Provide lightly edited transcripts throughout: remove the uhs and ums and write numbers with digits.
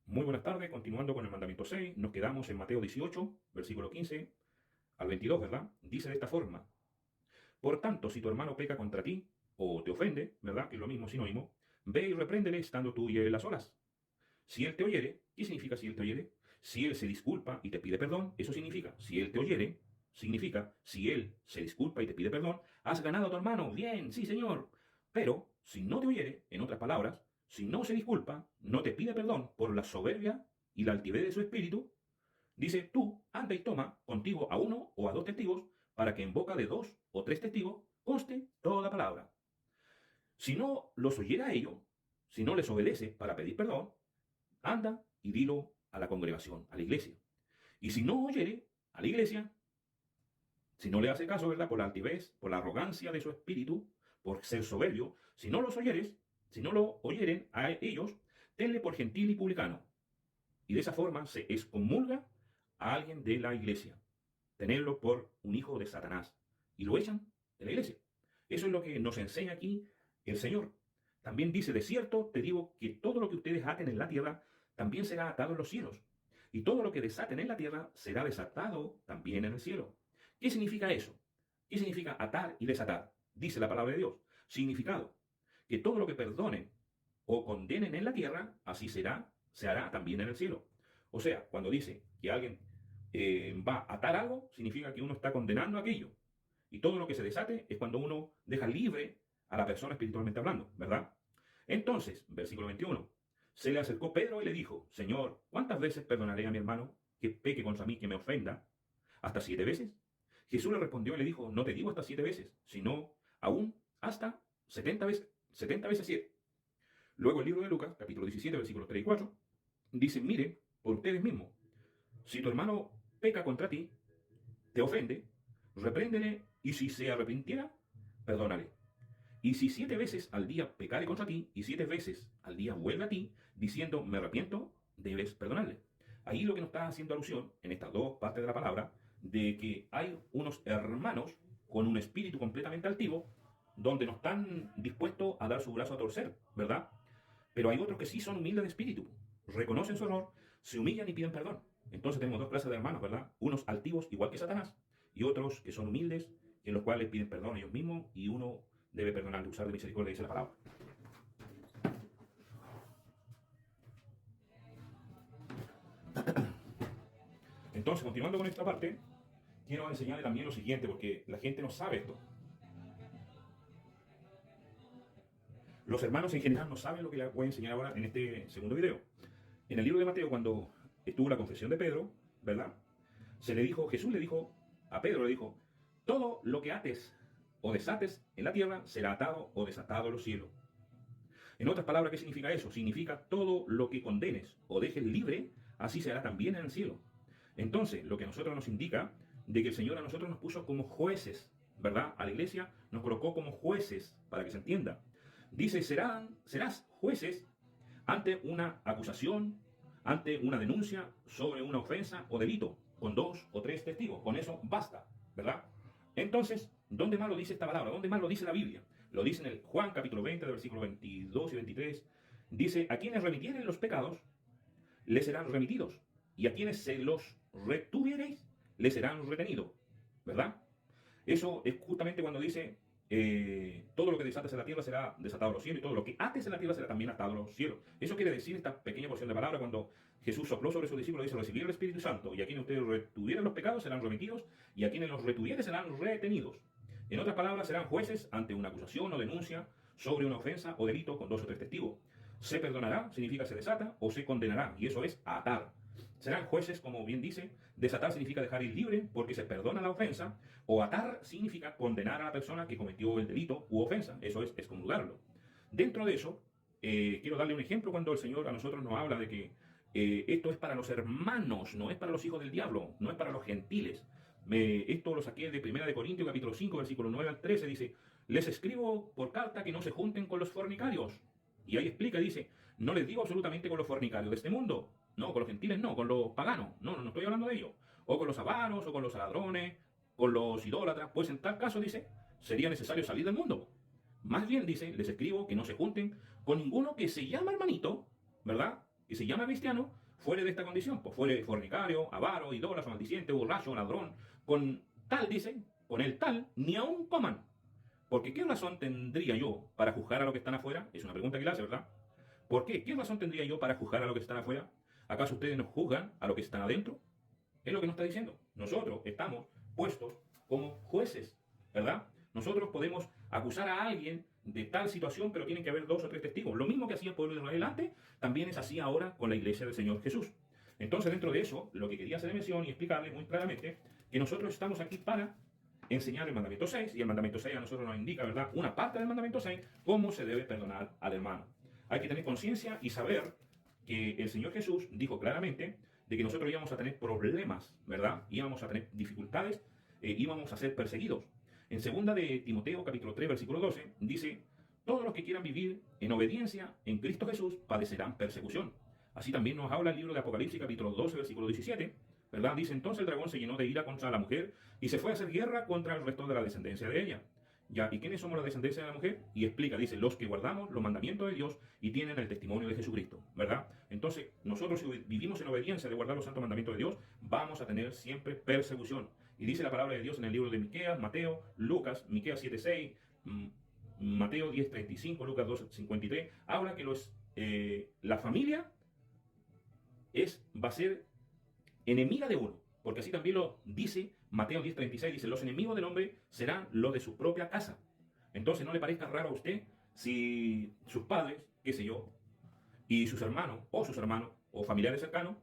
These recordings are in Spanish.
Muy buenas tardes, continuando con el mandamiento 6, nos quedamos en Mateo 18, versículo 15 al 22, ¿verdad? Dice de esta forma: por tanto, si tu hermano peca contra ti, o te ofende, ¿verdad? Que es lo mismo, sinónimo, ve y repréndele estando tú y él a solas. Si él te oyere, ¿qué significa si él te oyere? Si él se disculpa y te pide perdón, eso significa, si él te oyere, significa, si él se disculpa y te pide perdón, has ganado a tu hermano, bien, sí señor. Pero, si no te oyere, en otras palabras, si no se disculpa, no te pide perdón por la soberbia y la altivez de su espíritu, dice, tú anda y toma contigo a uno o a dos testigos, para que en boca de dos o tres testigos conste toda palabra. Si no los oyera a ellos, si no les obedece para pedir perdón, anda y dilo a la congregación, a la iglesia. Y si no oyere a la iglesia, si no le hace caso, ¿verdad? Por la altivez, por la arrogancia de su espíritu, por ser soberbio, si no los oyeres, si no lo oyeren a ellos, tenle por gentil y publicano. Y de esa forma se excomulga a alguien de la iglesia. Tenerlo por un hijo de Satanás. Y lo echan de la iglesia. Eso es lo que nos enseña aquí el Señor. También dice, de cierto te digo que todo lo que ustedes aten en la tierra, también será atado en los cielos. Y todo lo que desaten en la tierra, será desatado también en el cielo. ¿Qué significa eso? ¿Qué significa atar y desatar? Dice la palabra de Dios. Significado, que todo lo que perdonen o condenen en la tierra, así será, se hará también en el cielo. O sea, cuando dice que alguien va a atar algo, significa que uno está condenando aquello. Y todo lo que se desate es cuando uno deja libre a la persona espiritualmente hablando, ¿verdad? Entonces, versículo 21, se le acercó Pedro y le dijo, Señor, ¿cuántas veces perdonaré a mi hermano que peque contra mí, que me ofenda? ¿Hasta 7 veces? Jesús le respondió y le dijo, no te digo hasta 7 veces, sino aún hasta 70 veces 7. Luego el libro de Lucas, capítulo 17, versículos 3 y 4, dice, mire, por ustedes mismos, si tu hermano peca contra ti, te ofende, repréndele, y si se arrepintiera, perdónale. Y si 7 veces al día pecare contra ti, y 7 veces al día vuelve a ti, diciendo, me arrepiento, debes perdonarle. Ahí lo que nos está haciendo alusión, en estas dos partes de la palabra, de que hay unos hermanos con un espíritu completamente altivo, donde no están dispuestos a dar su brazo a torcer, ¿verdad? Pero hay otros que sí son humildes de espíritu, reconocen su error, se humillan y piden perdón. Entonces tenemos dos clases de hermanos, ¿verdad? Unos altivos, igual que Satanás, y otros que son humildes, en los cuales piden perdón a ellos mismos, y uno debe perdonar, usar de misericordia, dice la palabra. Entonces, continuando con esta parte, quiero enseñarle también lo siguiente, porque la gente no sabe esto. Los hermanos en general no saben lo que les voy a enseñar ahora en este segundo video. En el libro de Mateo, cuando estuvo la confesión de Pedro, ¿verdad? Jesús le dijo a Pedro, le dijo, todo lo que ates o desates en la tierra será atado o desatado en los cielos. En otras palabras, ¿qué significa eso? Significa todo lo que condenes o dejes libre, así se hará también en el cielo. Entonces, lo que a nosotros nos indica de que el Señor a nosotros nos puso como jueces, ¿verdad? A la iglesia nos colocó como jueces, para que se entienda. Dice, serás jueces ante una acusación, ante una denuncia sobre una ofensa o delito, con 2 o 3 testigos. Con eso basta, ¿verdad? Entonces, ¿dónde más lo dice esta palabra? ¿Dónde más lo dice la Biblia? Lo dice en el Juan capítulo 20, versículos 22 y 23. Dice, a quienes remitieren los pecados, les serán remitidos. Y a quienes se los retuviereis, les serán retenidos. ¿Verdad? Eso es justamente cuando dice, todo lo que desates en la tierra será desatado en los cielos, y todo lo que ates en la tierra será también atado en los cielos. Eso quiere decir esta pequeña porción de palabra cuando Jesús sopló sobre sus discípulos, dice, recibir el Espíritu Santo, y a quienes ustedes retuvieran los pecados serán remitidos, y a quienes los retuvieren serán retenidos. En otras palabras, serán jueces ante una acusación o denuncia sobre una ofensa o delito con 2 o 3 testigos. Se perdonará, significa se desata, o se condenará, y eso es atar. Serán jueces, como bien dice, desatar significa dejar ir libre porque se perdona la ofensa, o atar significa condenar a la persona que cometió el delito u ofensa, eso es excomulgarlo. Dentro de eso, quiero darle un ejemplo cuando el Señor a nosotros nos habla de que esto es para los hermanos, no es para los hijos del diablo, no es para los gentiles. Esto lo saqué de 1 Corintios capítulo 5, versículo 9 al 13, dice, les escribo por carta que no se junten con los fornicarios. Y ahí explica, dice, no les digo absolutamente con los fornicarios de este mundo, no, con los gentiles no, con los paganos, no estoy hablando de ellos, o con los avaros, o con los ladrones, con los idólatras, pues en tal caso, dice, sería necesario salir del mundo. Más bien, dice, les escribo que no se junten con ninguno que se llama hermanito, ¿verdad? que se llama cristiano fuere de esta condición, pues fuere fornicario, avaro, idólatra, maldiciente, borracho, ladrón, con tal, dice, con el tal, ni aun coman. Porque ¿qué razón tendría yo para juzgar a los que están afuera? Es una pregunta que le hace, ¿verdad? ¿Por qué? ¿Qué razón tendría yo para juzgar a los que están afuera? ¿Acaso ustedes nos juzgan a los que están adentro? Es lo que nos está diciendo. Nosotros estamos puestos como jueces, ¿verdad? Nosotros podemos acusar a alguien de tal situación, pero tienen que haber 2 o 3 testigos. Lo mismo que hacía el pueblo de Israel antes, también es así ahora con la iglesia del Señor Jesús. Entonces, dentro de eso, lo que quería hacer mención y explicarle muy claramente, que nosotros estamos aquí para enseñar el mandamiento 6, y el mandamiento 6 a nosotros nos indica, ¿verdad?, una parte del mandamiento 6, cómo se debe perdonar al hermano. Hay que tener conciencia y saber que el Señor Jesús dijo claramente de que nosotros íbamos a tener problemas, ¿verdad? Íbamos a tener dificultades, íbamos a ser perseguidos. En 2 de Timoteo, capítulo 3, versículo 12, dice, todos los que quieran vivir en obediencia en Cristo Jesús padecerán persecución. Así también nos habla el libro de Apocalipsis, capítulo 12, versículo 17, ¿verdad? Dice, entonces el dragón se llenó de ira contra la mujer y se fue a hacer guerra contra el resto de la descendencia de ella. Ya, ¿y quiénes somos la descendencia de la mujer? Y explica, dice, los que guardamos los mandamientos de Dios y tienen el testimonio de Jesucristo, ¿verdad? Entonces, nosotros si vivimos en obediencia de guardar los santos mandamientos de Dios, vamos a tener siempre persecución. Y dice la palabra de Dios en el libro de Miqueas, Mateo, Lucas, Miqueas 7:6, Mateo 10:35, Lucas 2:53, habla que la familia va a ser enemiga de uno, porque así también lo dice Mateo 10:36, dice, los enemigos del hombre serán los de su propia casa. Entonces no le parezca raro a usted si sus padres, qué sé yo, y sus hermanos, o familiares cercanos,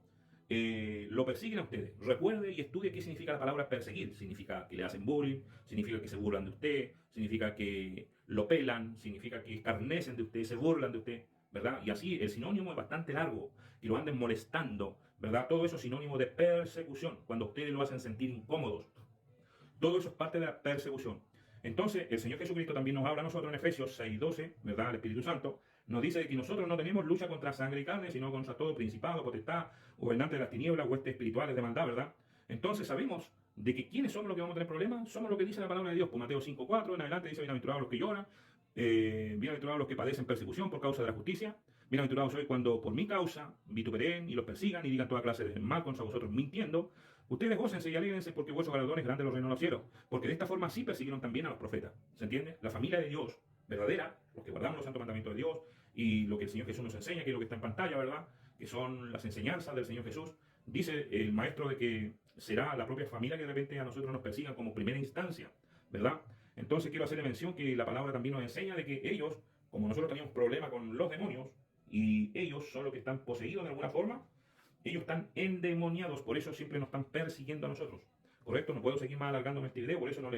lo persiguen a ustedes. Recuerde y estudie qué significa la palabra perseguir. Significa que le hacen bullying, significa que se burlan de usted, significa que lo pelan, significa que escarnecen de usted, se burlan de usted, ¿verdad? Y así el sinónimo es bastante largo, que lo anden molestando, ¿verdad? Todo eso es sinónimo de persecución, cuando ustedes lo hacen sentir incómodos. Todo eso es parte de la persecución. Entonces, el Señor Jesucristo también nos habla a nosotros en Efesios 6:12, ¿verdad? El Espíritu Santo nos dice que nosotros no tenemos lucha contra sangre y carne, sino contra todo principado, potestad, gobernante de las tinieblas, huestes espirituales de maldad, ¿verdad? Entonces sabemos de que ¿quiénes somos los que vamos a tener problemas? Somos lo que dice la palabra de Dios. Por Mateo 5:4 en adelante dice, bienaventurados los que lloran, bienaventurados los que padecen persecución por causa de la justicia, bienaventurados soy cuando por mi causa vituperen y los persigan y digan toda clase de mal contra vosotros mintiendo. Ustedes gócense y alégrense porque vuestro galardón es grande en los reinos de los cielos. Porque de esta forma sí persiguieron también a los profetas. ¿Se entiende? La familia de Dios verdadera, los que guardamos los santos mandamientos de Dios y lo que el Señor Jesús nos enseña, que es lo que está en pantalla, ¿verdad? Que son las enseñanzas del Señor Jesús. Dice el maestro de que será la propia familia que de repente a nosotros nos persigan como primera instancia, ¿verdad? Entonces quiero hacerle mención que la palabra también nos enseña de que ellos, como nosotros teníamos problema con los demonios, y ellos son los que están poseídos de alguna forma, ellos están endemoniados, por eso siempre nos están persiguiendo a nosotros. ¿Correcto? No puedo seguir más alargándome este video, por eso no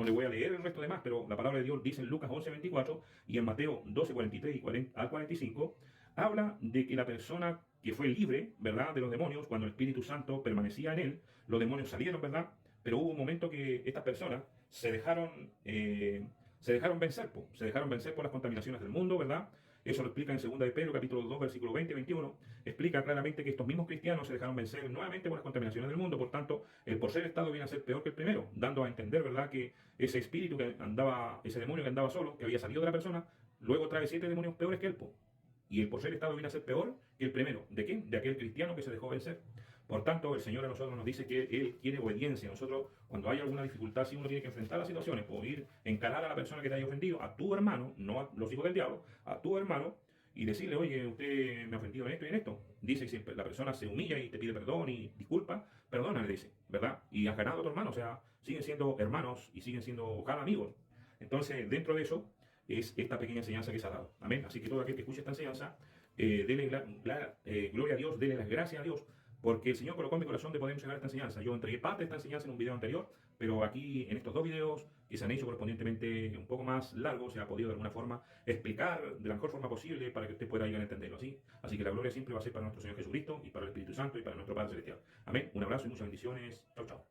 le voy a leer el resto de más, pero la palabra de Dios dice en Lucas 11:24 y en Mateo 12:43 al 45, habla de que la persona que fue libre, ¿verdad?, de los demonios, cuando el Espíritu Santo permanecía en él, los demonios salieron, ¿verdad? Pero hubo un momento que estas personas se dejaron vencer, se dejaron vencer por las contaminaciones del mundo, ¿verdad? Eso lo explica en 2 de Pedro, capítulo 2, versículo 20 y 21. Explica claramente que estos mismos cristianos se dejaron vencer nuevamente por las contaminaciones del mundo. Por tanto, el tercer estado viene a ser peor que el primero, dando a entender, ¿verdad?, que ese espíritu que andaba, ese demonio que andaba solo, que había salido de la persona, luego trae 7 demonios peores que él. Y el tercer estado viene a ser peor que el primero. ¿De quién? De aquel cristiano que se dejó vencer. Por tanto, el Señor a nosotros nos dice que Él quiere obediencia. Nosotros, cuando hay alguna dificultad, si uno tiene que enfrentar las situaciones, o ir, encarar a la persona que te haya ofendido, a tu hermano, no a los hijos del diablo, a tu hermano, y decirle, oye, usted me ha ofendido en esto y en esto. Dice que si la persona se humilla y te pide perdón y disculpa, perdona, le dice, ¿verdad? Y has ganado a tu hermano, o sea, siguen siendo hermanos y siguen siendo ojalá amigos. Entonces, dentro de eso, es esta pequeña enseñanza que se ha dado. Amén. Así que todo aquel que escuche esta enseñanza, dele gloria a Dios, dele las gracias a Dios, porque el Señor colocó en mi corazón de poder enseñar esta enseñanza. Yo entregué parte de esta enseñanza en un video anterior, pero aquí en estos 2 videos, que se han hecho correspondientemente un poco más largos, se ha podido de alguna forma explicar de la mejor forma posible para que usted pueda llegar a entenderlo. Así que la gloria siempre va a ser para nuestro Señor Jesucristo y para el Espíritu Santo y para nuestro Padre Celestial. Amén. Un abrazo y muchas bendiciones. Chau, chau.